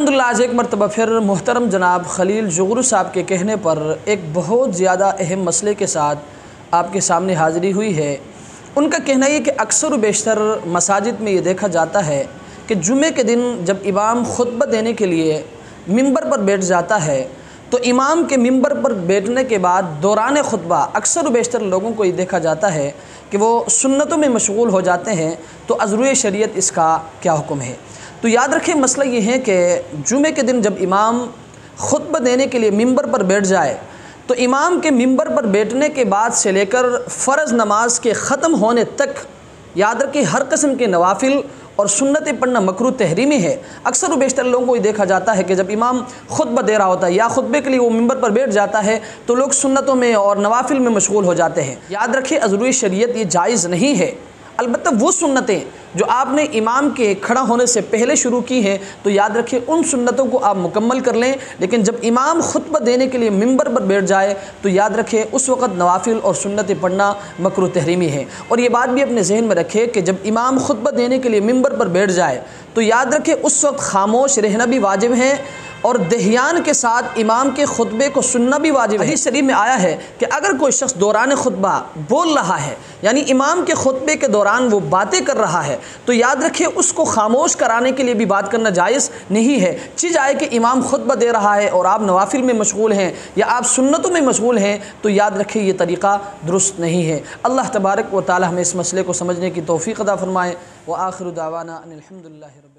الحمدللہ آج ایک مرتبہ پھر محترم جناب خلیل جغرو صاحب کے کہنے پر ایک بہت زیادہ اہم مسئلے کے ساتھ آپ کے سامنے حاضری ہوئی ہے۔ ان کا کہنا یہ کہ اکثر و بیشتر مساجد میں یہ دیکھا جاتا ہے کہ جمعے کے دن جب امام خطبہ دینے کے لیے ممبر پر بیٹھ جاتا ہے تو امام کے ممبر پر بیٹھنے کے بعد دوران خطبہ اکثر و بیشتر لوگوں کو یہ دیکھا جاتا ہے کہ وہ سنتوں میں مشغول ہو جاتے ہیں۔ تو از روئے شریعت اس کا کیا حکم ہے؟ تو یاد رکھیں مسئلہ یہ ہے کہ جمعے کے دن جب امام خطبہ دینے کے لیے ممبر پر بیٹھ جائے تو امام کے ممبر پر بیٹھنے کے بعد سے لے کر فرض نماز کے ختم ہونے تک یاد رکھیں ہر قسم کے نوافل اور سنتیں پڑھنا مکروہ تحریمی ہے۔ اکثر و بیشتر لوگوں کو یہ دیکھا جاتا ہے کہ جب امام خطبہ دے رہا ہوتا ہے یا خطبے کے لیے وہ ممبر پر بیٹھ جاتا ہے تو لوگ سنتوں میں اور نوافل میں مشغول ہو جاتے ہیں۔ یاد رکھیں از روئے شریعت یہ جائز نہیں ہے۔ البتہ وہ سنتیں جو آپ نے امام کے کھڑا ہونے سے پہلے شروع کی ہیں تو یاد رکھیں ان سنتوں کو آپ مکمل کر لیں، لیکن جب امام خطبہ دینے کے لیے ممبر پر بیٹھ جائے تو یاد رکھیں اس وقت نوافل اور سنتیں پڑھنا مکروہ تحریمی ہے۔ اور یہ بات بھی اپنے ذہن میں رکھیں کہ جب امام خطبہ دینے کے لیے ممبر پر بیٹھ جائے تو یاد رکھیں اس وقت خاموش رہنا بھی واجب ہے اور دہیان کے ساتھ امام کے خطبے کو سننا بھی واجب ہے۔ حدیث شریف میں آیا ہے کہ اگر کوئی شخص دوران خطبہ بول رہا ہے یعنی امام کے خطبے کے دوران وہ باتیں کر رہا ہے تو یاد رکھیں اس کو خاموش کرانے کے لیے بھی بات کرنا جائز نہیں ہے۔ چیز آئے کہ امام خطبہ دے رہا ہے اور آپ نوافل میں مشغول ہیں یا آپ سنتوں میں مشغول ہیں تو یاد رکھیں یہ طریقہ درست نہیں ہے۔ اللہ تبارک و تعالی ہمیں اس مسئلے کو سمجھنے کی توفیق عطا فرمائے۔ وآخر دعوانا ان الحمدللہ رب